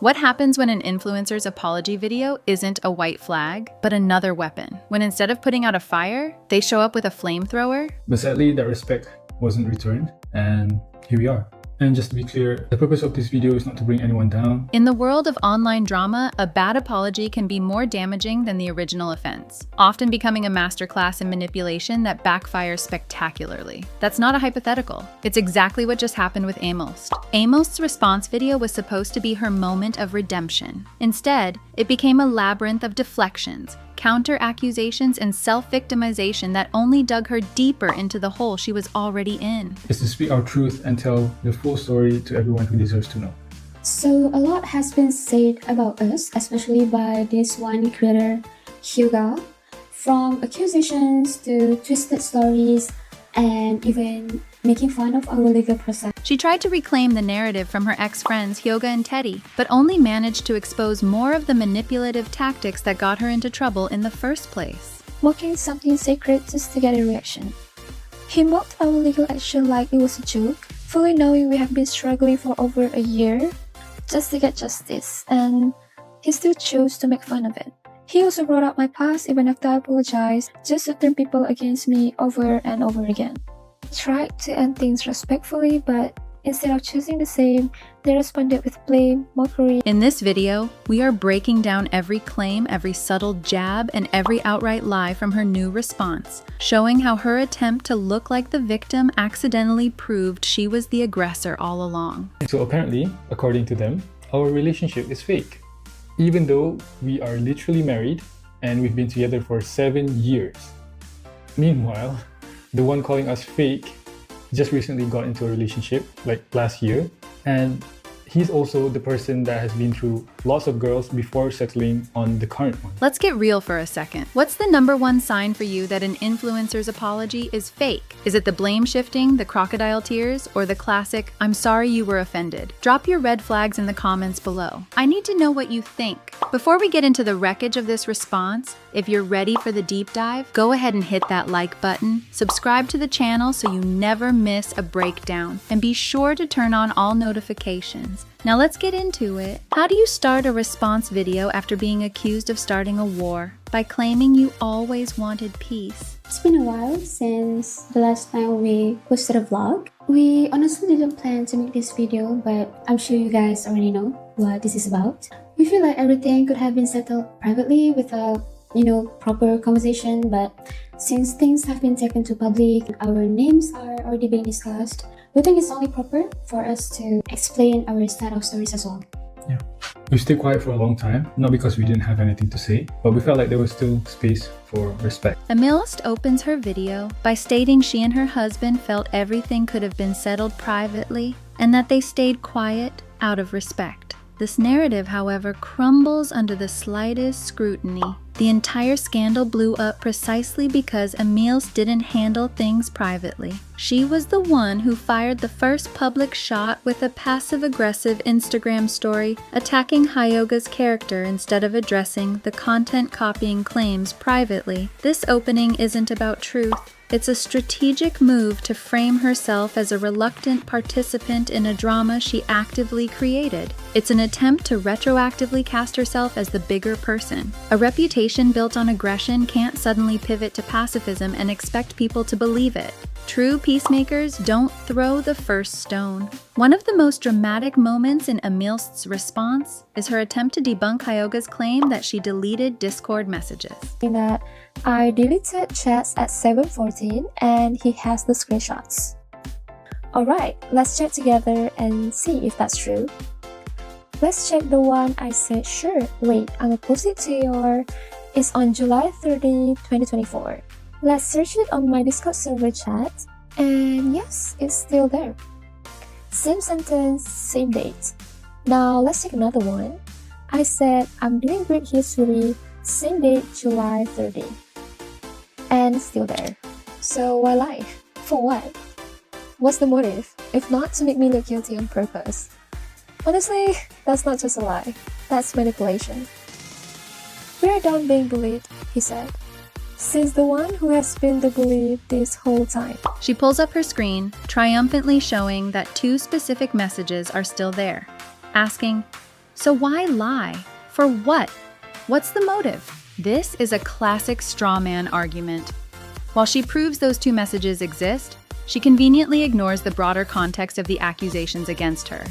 What happens when an influencer's apology video isn't a white flag, but another weapon? When instead of putting out a fire, they show up with a flamethrower? But sadly, that respect wasn't returned, and here we are. And just to be clear, the purpose of this video is not to bring anyone down. In the world of online drama, a bad apology can be more damaging than the original offense, often becoming a masterclass in manipulation that backfires spectacularly. That's not a hypothetical. It's exactly what just happened with Aemilst. Aemilst's response video was supposed to be her moment of redemption. Instead, it became a labyrinth of deflections, counter-accusations, and self-victimization that only dug her deeper into the hole she was already in. Is to speak our truth and tell the full story to everyone who deserves to know. So a lot has been said about us, especially by this one creator, Hyoga, from accusations to twisted stories and even making fun of our legal process. She tried to reclaim the narrative from her ex-friends Hyoga and Teddy, but only managed to expose more of the manipulative tactics that got her into trouble in the first place. Mocking something sacred just to get a reaction. He mocked our legal action like it was a joke, fully knowing we have been struggling for over a year just to get justice, and he still chose to make fun of it. He also brought up my past even after I apologized, just to turn people against me over and over again. Tried to end things respectfully, but instead of choosing the same, they responded with blame, mockery. In this video, we are breaking down every claim, every subtle jab, and every outright lie from her new response, showing how her attempt to look like the victim accidentally proved she was the aggressor all along. So apparently, according to them, our relationship is fake. Even though we are literally married and we've been together for 7 years. Meanwhile, the one calling us fake just recently got into a relationship, like last year, and he's also the person that has been through lots of girls before settling on the current one. Let's get real for a second. What's the #1 sign for you that an influencer's apology is fake? Is it the blame shifting, the crocodile tears, or the classic, "I'm sorry you were offended"? Drop your red flags in the comments below. I need to know what you think. Before we get into the wreckage of this response, if you're ready for the deep dive, go ahead and hit that like button, subscribe to the channel so you never miss a breakdown, and be sure to turn on all notifications. Now let's get into it. How do you start a response video after being accused of starting a war? By claiming you always wanted peace. It's been a while since the last time we posted a vlog. We honestly didn't plan to make this video, but I'm sure you guys already know what this is about. We feel like everything could have been settled privately with a proper conversation, but since things have been taken to public, our names are already being discussed, we think it's only proper for us to explain our side of stories as well. Yeah. We stayed quiet for a long time, not because we didn't have anything to say, but we felt like there was still space for respect. Aemilst opens her video by stating she and her husband felt everything could have been settled privately and that they stayed quiet out of respect. This narrative, however, crumbles under the slightest scrutiny. The entire scandal blew up precisely because Aemilst didn't handle things privately. She was the one who fired the first public shot with a passive-aggressive Instagram story attacking Hyoga's character instead of addressing the content-copying claims privately. This opening isn't about truth. It's a strategic move to frame herself as a reluctant participant in a drama she actively created. It's an attempt to retroactively cast herself as the bigger person. A reputation built on aggression can't suddenly pivot to pacifism and expect people to believe it. True peacemakers don't throw the first stone. One of the most dramatic moments in Aemilst's response is her attempt to debunk Hyoga's claim that she deleted Discord messages. In that I deleted chats at 7:14 and he has the screenshots. Alright, let's check together and see if that's true. Let's check the one I said sure, wait, I'ma post it to your... It's on July 30, 2024. Let's search it on my Discord server chat, and yes, it's still there. Same sentence, same date. Now let's take another one. I said I'm doing great history, same date, July 30. And it's still there. So why lie? For what? What's the motive? If not to make me look guilty on purpose. Honestly, that's not just a lie. That's manipulation. We're done being bullied, he said. Since the one who has been the bully this whole time. She pulls up her screen, triumphantly showing that 2 specific messages are still there, asking, So why lie? For what? What's the motive? This is a classic straw man argument. While she proves those two messages exist, she conveniently ignores the broader context of the accusations against her,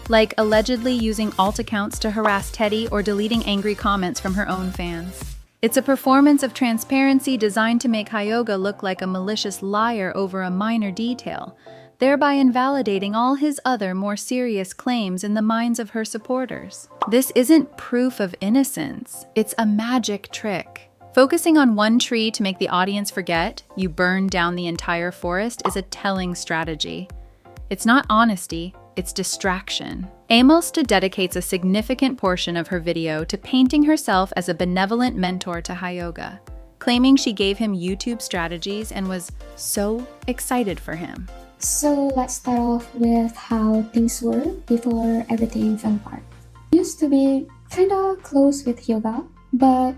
like allegedly using alt accounts to harass Teddy or deleting angry comments from her own fans. It's a performance of transparency designed to make Hyoga look like a malicious liar over a minor detail, thereby invalidating all his other more serious claims in the minds of her supporters. This isn't proof of innocence, it's a magic trick. Focusing on one tree to make the audience forget you burned down the entire forest is a telling strategy. It's not honesty, it's distraction. Aemilst dedicates a significant portion of her video to painting herself as a benevolent mentor to Hyoga, claiming she gave him YouTube strategies and was so excited for him. So let's start off with how things were before everything fell apart. We used to be kinda close with Hyoga, but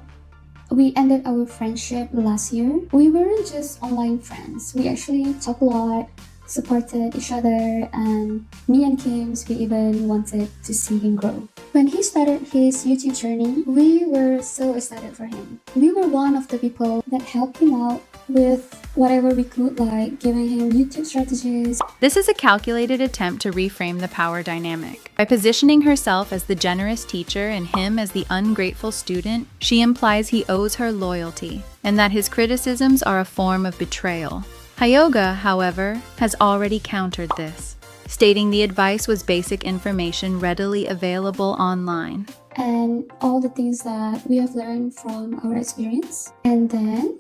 we ended our friendship last year. We weren't just online friends. We actually talked a lot, supported each other, and me and Kims, we even wanted to see him grow. When he started his YouTube journey, we were so excited for him. We were one of the people that helped him out with whatever we could, like giving him YouTube strategies. This is a calculated attempt to reframe the power dynamic. By positioning herself as the generous teacher and him as the ungrateful student, she implies he owes her loyalty, and that his criticisms are a form of betrayal. Hyoga, however, has already countered this, stating the advice was basic information readily available online. And all the things that we have learned from our experience. And then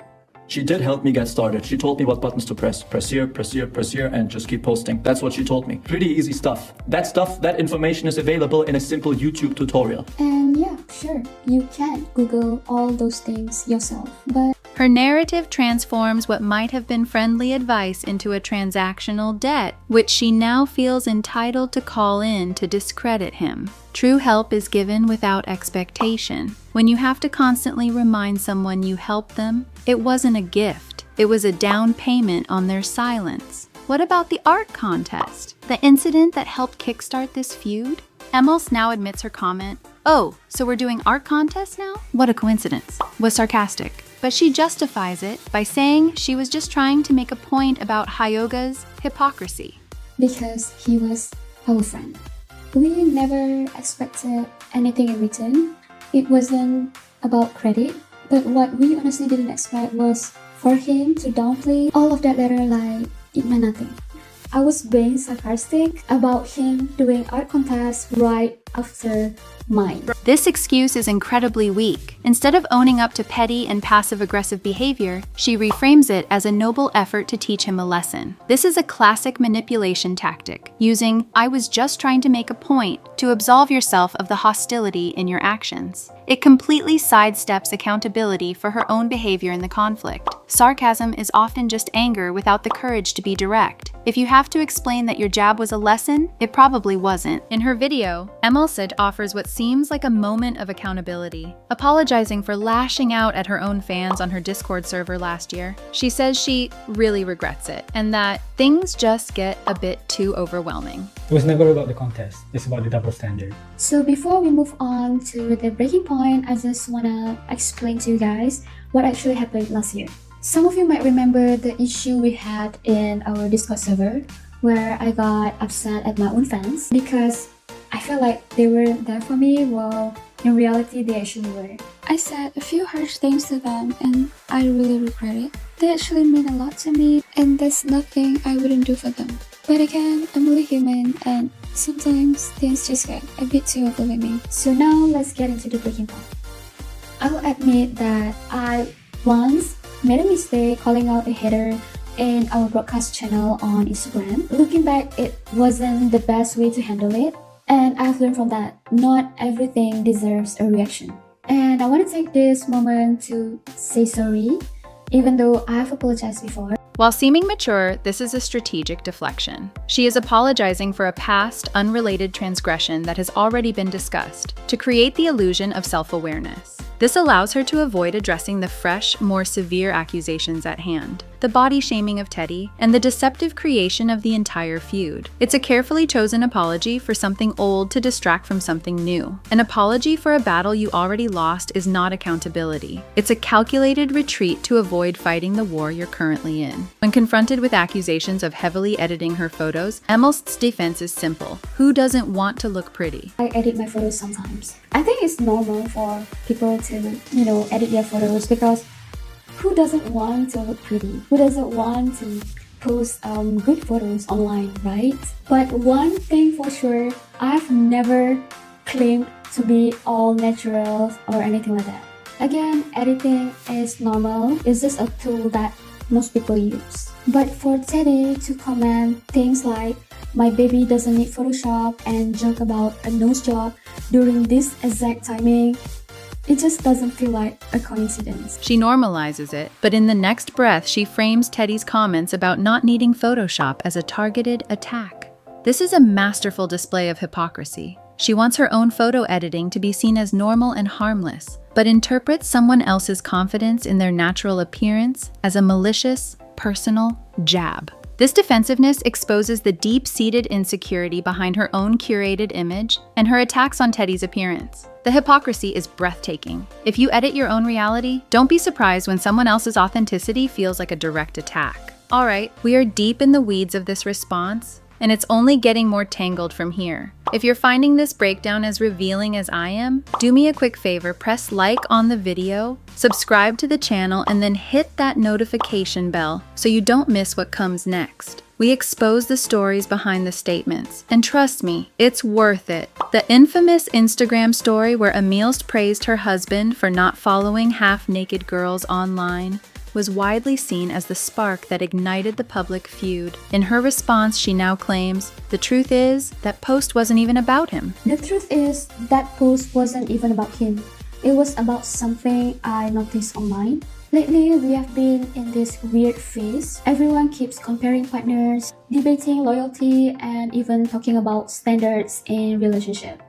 she did help me get started. She told me what buttons to press. Press here, press here, press here, and just keep posting. That's what she told me. Pretty easy stuff. That information is available in a simple YouTube tutorial. And yeah, sure, you can Google all those things yourself, but her narrative transforms what might have been friendly advice into a transactional debt, which she now feels entitled to call in to discredit him. True help is given without expectation. When you have to constantly remind someone you helped them, it wasn't a gift, it was a down payment on their silence. What about the art contest? The incident that helped kickstart this feud? Aemilst now admits her comment, "Oh, so we're doing art contests now? What a coincidence," was sarcastic. But she justifies it by saying she was just trying to make a point about Hyoga's hypocrisy. Because he was our friend. We never expected anything in return. It wasn't about credit, but what we honestly didn't expect was for him to downplay all of that later like it meant nothing. I was being sarcastic about him doing art contests right after mine. This excuse is incredibly weak. Instead of owning up to petty and passive-aggressive behavior, she reframes it as a noble effort to teach him a lesson. This is a classic manipulation tactic, using "I was just trying to make a point" to absolve yourself of the hostility in your actions. It completely sidesteps accountability for her own behavior in the conflict. Sarcasm is often just anger without the courage to be direct. If you have to explain that your jab was a lesson, it probably wasn't. In her video, Aemilst offers what seems like a moment of accountability, apologizing for lashing out at her own fans on her Discord server last year. She says she really regrets it, and that things just get a bit too overwhelming. It was never about the contest, it's about the double standard. So before we move on to the breaking point, I just wanna explain to you guys what actually happened last year. Some of you might remember the issue we had in our Discord server where I got upset at my own fans because I felt like they weren't there for me while in reality they actually were. I said a few harsh things to them and I really regret it. They actually mean a lot to me and there's nothing I wouldn't do for them. But again, I'm only human and sometimes things just get a bit too overwhelming. So now let's get into the breaking point. I will admit that I once made a mistake calling out a hater in our broadcast channel on Instagram. Looking back, it wasn't the best way to handle it. And I've learned from that, not everything deserves a reaction. And I want to take this moment to say sorry, even though I've apologized before. While seeming mature, this is a strategic deflection. She is apologizing for a past, unrelated transgression that has already been discussed, to create the illusion of self-awareness. This allows her to avoid addressing the fresh, more severe accusations at hand, the body shaming of Teddy, and the deceptive creation of the entire feud. It's a carefully chosen apology for something old to distract from something new. An apology for a battle you already lost is not accountability. It's a calculated retreat to avoid fighting the war you're currently in. When confronted with accusations of heavily editing her photos, Aemilst's defense is simple. Who doesn't want to look pretty? I edit my photos sometimes. I think it's normal for people to, edit their photos because who doesn't want to look pretty? Who doesn't want to post good photos online, right? But one thing for sure, I've never claimed to be all natural or anything like that. Again, editing is normal. It's just a tool that most people use. But for Teddy to comment things like, my baby doesn't need Photoshop and joke about a nose job during this exact timing, it just doesn't feel like a coincidence. She normalizes it, but in the next breath, she frames Teddy's comments about not needing Photoshop as a targeted attack. This is a masterful display of hypocrisy. She wants her own photo editing to be seen as normal and harmless, but interprets someone else's confidence in their natural appearance as a malicious, personal jab. This defensiveness exposes the deep-seated insecurity behind her own curated image and her attacks on Teddy's appearance. The hypocrisy is breathtaking. If you edit your own reality, don't be surprised when someone else's authenticity feels like a direct attack. All right, we are deep in the weeds of this response, and it's only getting more tangled from here. If you're finding this breakdown as revealing as I am, do me a quick favor, press like on the video, subscribe to the channel, and then hit that notification bell so you don't miss what comes next. We expose the stories behind the statements, and trust me, it's worth it. The infamous Instagram story where Aemilst praised her husband for not following half-naked girls online was widely seen as the spark that ignited the public feud. In her response, she now claims, the truth is, that post wasn't even about him. The truth is, that post wasn't even about him. It was about something I noticed online. Lately, we have been in this weird phase. Everyone keeps comparing partners, debating loyalty, and even talking about standards in relationship.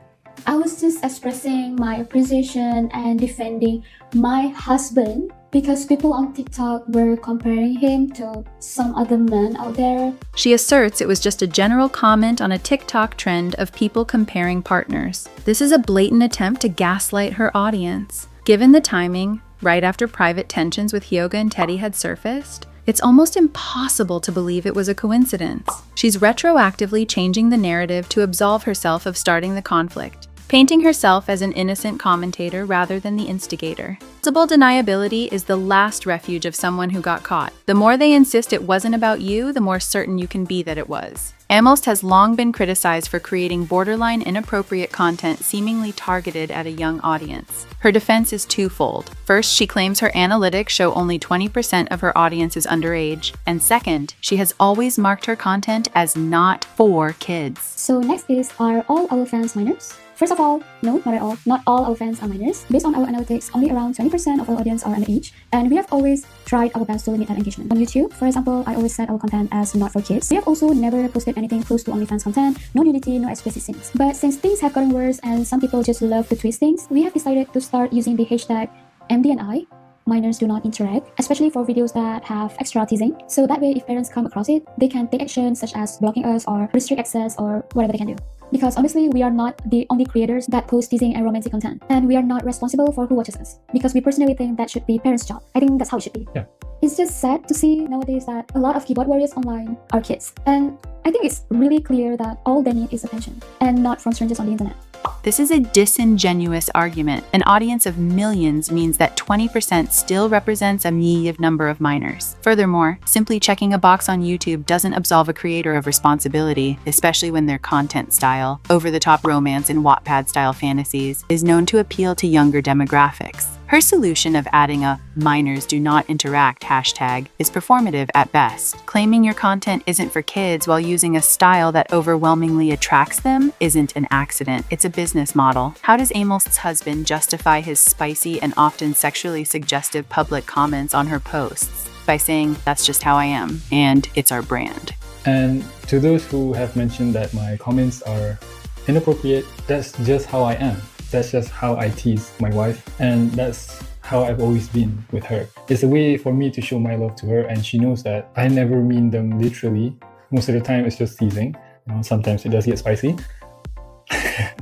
I was just expressing my appreciation and defending my husband because people on TikTok were comparing him to some other men out there. She asserts it was just a general comment on a TikTok trend of people comparing partners. This is a blatant attempt to gaslight her audience. Given the timing, right after private tensions with Hyoga and Teddy had surfaced, it's almost impossible to believe it was a coincidence. She's retroactively changing the narrative to absolve herself of starting the conflict, painting herself as an innocent commentator rather than the instigator. Plausible deniability is the last refuge of someone who got caught. The more they insist it wasn't about you, the more certain you can be that it was. Aemilst has long been criticized for creating borderline inappropriate content seemingly targeted at a young audience. Her defense is twofold. First, she claims her analytics show only 20% of her audience is underage, and second, she has always marked her content as not for kids. So next is, are all our fans minors? First of all, no, not at all. Not all our fans are minors. Based on our analytics, only around 20% of our audience are underage, and we have always tried our best to limit that engagement. On YouTube, for example, I always set our content as not for kids. We have also never posted anything close to OnlyFans content, no nudity, no explicit scenes. But since things have gotten worse and some people just love to twist things, we have decided to start using the hashtag MDNI, minors do not interact, especially for videos that have extra teasing. So that way, if parents come across it, they can take action such as blocking us or restrict access or whatever they can do. Because honestly, we are not the only creators that post teasing and romantic content. And we are not responsible for who watches us. Because we personally think that should be parents' job. I think that's how it should be. Yeah. It's just sad to see nowadays that a lot of keyboard warriors online are kids. And I think it's really clear that all they need is attention, and not from strangers on the internet. This is a disingenuous argument. An audience of millions means that 20% still represents a massive number of minors. Furthermore, simply checking a box on YouTube doesn't absolve a creator of responsibility, especially when their content style, over-the-top romance and Wattpad-style fantasies, is known to appeal to younger demographics. Her solution of adding a minors do not interact hashtag is performative at best. Claiming your content isn't for kids while using a style that overwhelmingly attracts them isn't an accident, it's a business model. How does Aemilst's husband justify his spicy and often sexually suggestive public comments on her posts? By saying, that's just how I am, and it's our brand. And to those who have mentioned that my comments are inappropriate, that's just how I am. That's just how I tease my wife, and that's how I've always been with her. It's a way for me to show my love to her, and she knows that I never mean them literally. Most of the time it's just teasing. Sometimes it does get spicy.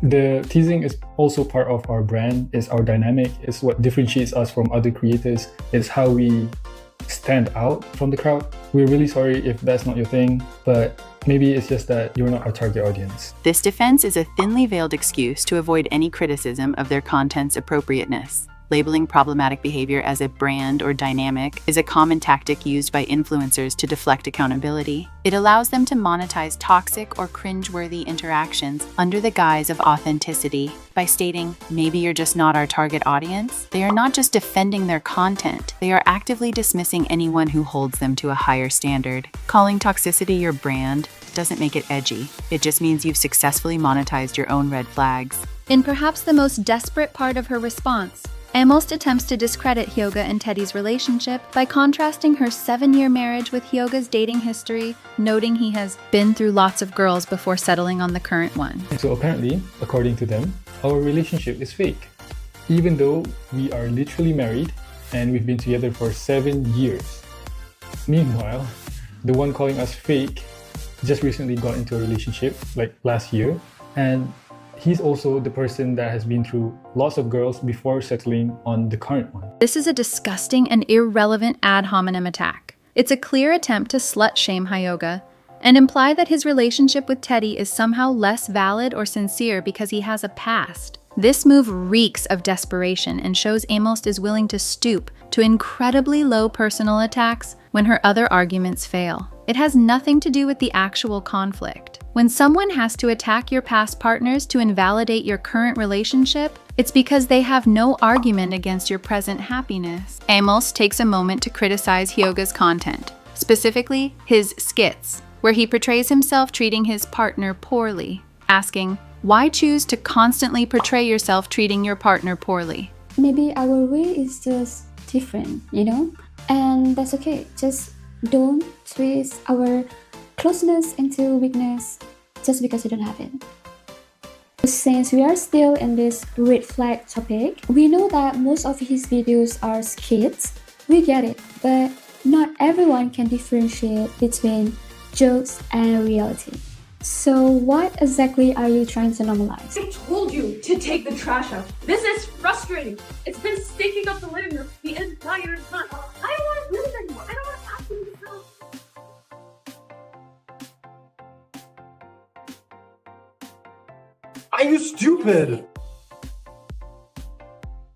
The teasing is also part of our brand, it's our dynamic, it's what differentiates us from other creators, it's how we stand out from the crowd. We're really sorry if that's not your thing, but maybe it's just that you're not our target audience. This defense is a thinly veiled excuse to avoid any criticism of their content's appropriateness. Labeling problematic behavior as a brand or dynamic is a common tactic used by influencers to deflect accountability. It allows them to monetize toxic or cringeworthy interactions under the guise of authenticity. By stating, maybe you're just not our target audience, they are not just defending their content, they are actively dismissing anyone who holds them to a higher standard. Calling toxicity your brand doesn't make it edgy. It just means you've successfully monetized your own red flags. In perhaps the most desperate part of her response, Aemilst attempts to discredit Hyoga and Teddy's relationship by contrasting her 7-year marriage with Hyoga's dating history, noting he has been through lots of girls before settling on the current one. So apparently, according to them, our relationship is fake. Even though we are literally married and we've been together for 7 years. Meanwhile, the one calling us fake just recently got into a relationship, like last year, and he's also the person that has been through lots of girls before settling on the current one. This is a disgusting and irrelevant ad hominem attack. It's a clear attempt to slut-shame Hyoga and imply that his relationship with Teddy is somehow less valid or sincere because he has a past. This move reeks of desperation and shows Aemilst is willing to stoop to incredibly low personal attacks when her other arguments fail. It has nothing to do with the actual conflict. When someone has to attack your past partners to invalidate your current relationship, it's because they have no argument against your present happiness. Aemilst takes a moment to criticize Hyoga's content, specifically his skits, where he portrays himself treating his partner poorly, asking, why choose to constantly portray yourself treating your partner poorly? Maybe our way is just different, And that's okay. Just don't twist our closeness into weakness just because you don't have it. Since we are still in this red flag topic, we know that most of his videos are skits. We get it, but not everyone can differentiate between jokes and reality. So what exactly are you trying to normalize? I told you to take the trash out. This is frustrating. It's been stinking up the living room the entire time. I don't want to do this anymore. I don't want to talk to you. Are you stupid?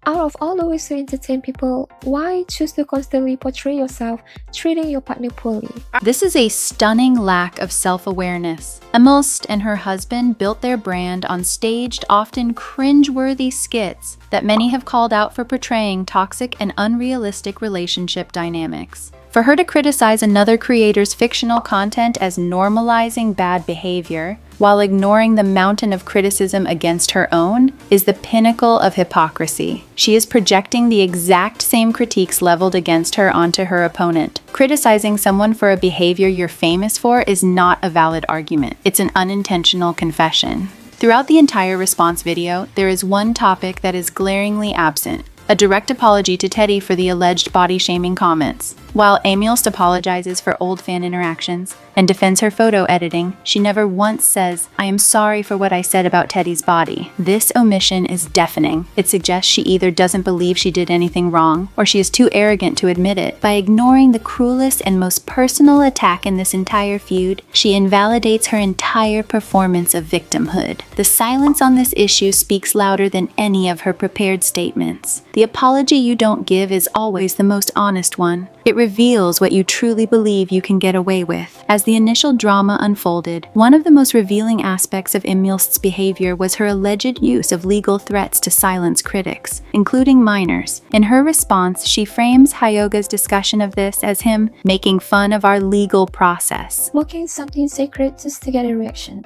Out of all the ways to entertain people, why choose to constantly portray yourself treating your partner poorly? This is a stunning lack of self-awareness. Aemilst and her husband built their brand on staged, often cringe-worthy skits that many have called out for portraying toxic and unrealistic relationship dynamics. For her to criticize another creator's fictional content as normalizing bad behavior, while ignoring the mountain of criticism against her own, is the pinnacle of hypocrisy. She is projecting the exact same critiques leveled against her onto her opponent. Criticizing someone for a behavior you're famous for is not a valid argument. It's an unintentional confession. Throughout the entire response video, there is one topic that is glaringly absent: a direct apology to Teddy for the alleged body-shaming comments. While Aemilst apologizes for old fan interactions and defends her photo editing, she never once says, "I am sorry for what I said about Teddy's body." This omission is deafening. It suggests she either doesn't believe she did anything wrong, or she is too arrogant to admit it. By ignoring the cruelest and most personal attack in this entire feud, she invalidates her entire performance of victimhood. The silence on this issue speaks louder than any of her prepared statements. The apology you don't give is always the most honest one. It reveals what you truly believe you can get away with. As the initial drama unfolded, one of the most revealing aspects of Aemilst's behavior was her alleged use of legal threats to silence critics, including minors. In her response, she frames Hyoga's discussion of this as him making fun of our legal process. Mocking something sacred just to get a reaction.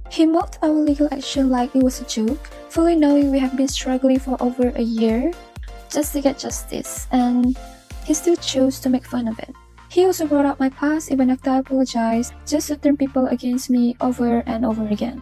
He mocked our legal action like it was a joke, fully knowing we have been struggling for over a year just to get justice, and he still chose to make fun of it. He also brought up my past even after I apologized, just to turn people against me over and over again.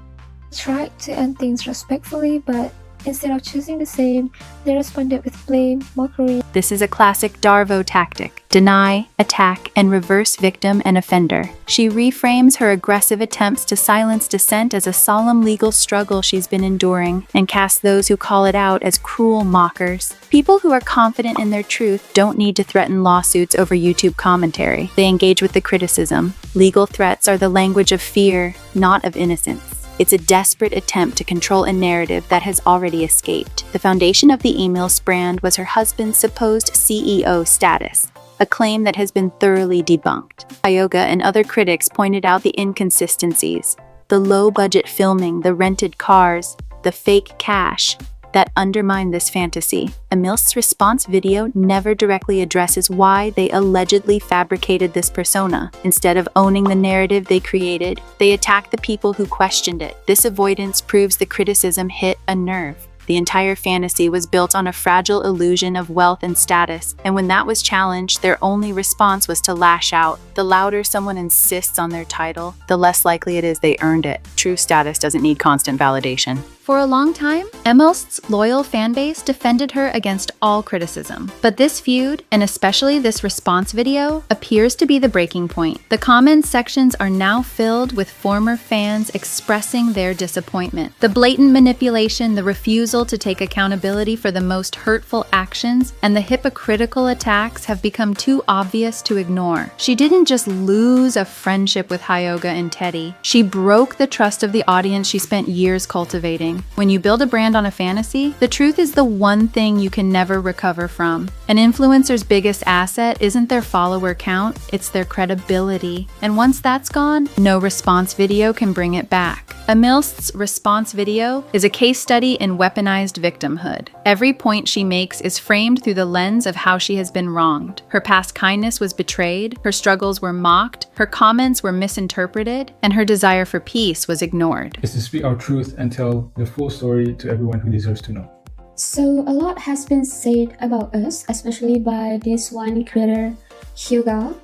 Tried to end things respectfully, but Instead of choosing the same, they responded with blame, mockery. This is a classic Darvo tactic: deny, attack, and reverse victim and offender. She reframes her aggressive attempts to silence dissent as a solemn legal struggle she's been enduring, and casts those who call it out as cruel mockers. People who are confident in their truth don't need to threaten lawsuits over YouTube commentary. They engage with the criticism. Legal threats are the language of fear, not of innocence. It's a desperate attempt to control a narrative that has already escaped. The foundation of the Aemilst brand was her husband's supposed CEO status, a claim that has been thoroughly debunked. Hyoga and other critics pointed out the inconsistencies, the low-budget filming, the rented cars, the fake cash that undermine this fantasy. Aemilst's response video never directly addresses why they allegedly fabricated this persona. Instead of owning the narrative they created, they attack the people who questioned it. This avoidance proves the criticism hit a nerve. The entire fantasy was built on a fragile illusion of wealth and status, and when that was challenged, their only response was to lash out. The louder someone insists on their title, the less likely it is they earned it. True status doesn't need constant validation. For a long time, Aemilst's loyal fanbase defended her against all criticism. But this feud, and especially this response video, appears to be the breaking point. The comments sections are now filled with former fans expressing their disappointment. The blatant manipulation, the refusal to take accountability for the most hurtful actions, and the hypocritical attacks have become too obvious to ignore. She didn't just lose a friendship with Hyoga and Teddy. She broke the trust of the audience she spent years cultivating. When you build a brand on a fantasy, the truth is the one thing you can never recover from. An influencer's biggest asset isn't their follower count, it's their credibility. And once that's gone, no response video can bring it back. Aemilst's response video is a case study in weaponized victimhood. Every point she makes is framed through the lens of how she has been wronged. Her past kindness was betrayed, her struggles were mocked, her comments were misinterpreted, and her desire for peace was ignored. Is to speak our truth and tell the full story to everyone who deserves to know. So a lot has been said about us, especially by this one creator, Hyoga,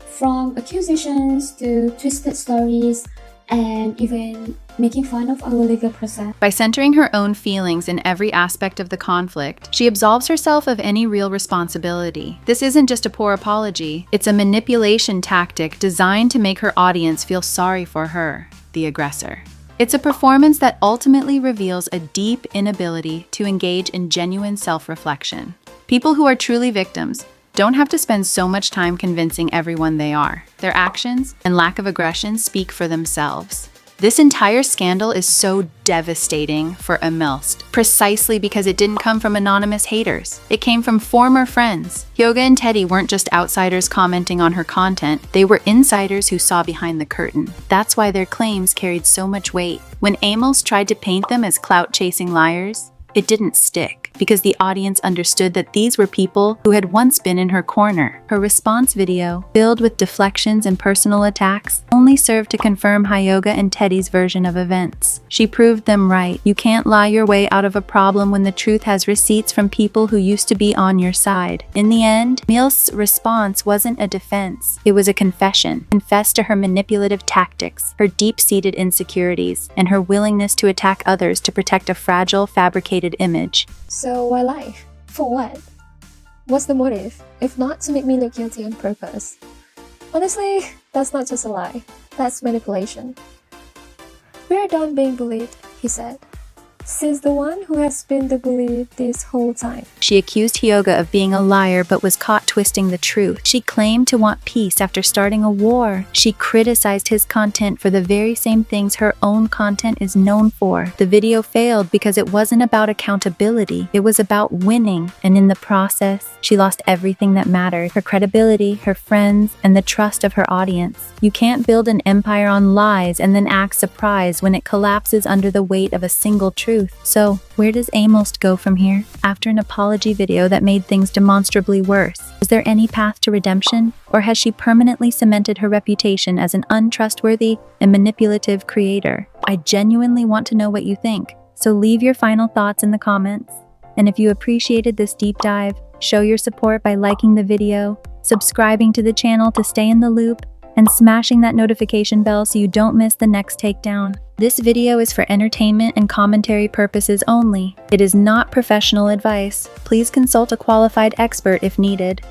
from accusations to twisted stories and even making fun of our legal process. By centering her own feelings in every aspect of the conflict, she absolves herself of any real responsibility. This isn't just a poor apology, it's a manipulation tactic designed to make her audience feel sorry for her, the aggressor. It's a performance that ultimately reveals a deep inability to engage in genuine self-reflection. People who are truly victims don't have to spend so much time convincing everyone they are. Their actions and lack of aggression speak for themselves. This entire scandal is so devastating for Aemilst, precisely because it didn't come from anonymous haters. It came from former friends. Hyoga and Teddy weren't just outsiders commenting on her content, they were insiders who saw behind the curtain. That's why their claims carried so much weight. When Aemilst tried to paint them as clout-chasing liars, it didn't stick, because the audience understood that these were people who had once been in her corner. Her response video, filled with deflections and personal attacks, only served to confirm Hyoga and Teddy's version of events. She proved them right. You can't lie your way out of a problem when the truth has receipts from people who used to be on your side. In the end, Aemilst's response wasn't a defense. It was a confession. Confessed to her manipulative tactics, her deep-seated insecurities, and her willingness to attack others to protect a fragile, fabricated image. So why lie? For what? What's the motive, if not to make me look guilty on purpose? Honestly, that's not just a lie. That's manipulation. We're done being bullied, he said. Since the one who has been the bully this whole time. She accused Hyoga of being a liar but was caught twisting the truth. She claimed to want peace after starting a war. She criticized his content for the very same things her own content is known for. The video failed because it wasn't about accountability. It was about winning, and in the process, she lost everything that mattered. Her credibility, her friends, and the trust of her audience. You can't build an empire on lies and then act surprised when it collapses under the weight of a single truth. So, where does Aemilst go from here? After an apology video that made things demonstrably worse, is there any path to redemption? Or has she permanently cemented her reputation as an untrustworthy and manipulative creator? I genuinely want to know what you think, so leave your final thoughts in the comments. And if you appreciated this deep dive, show your support by liking the video, subscribing to the channel to stay in the loop, and smashing that notification bell so you don't miss the next takedown. This video is for entertainment and commentary purposes only. It is not professional advice. Please consult a qualified expert if needed.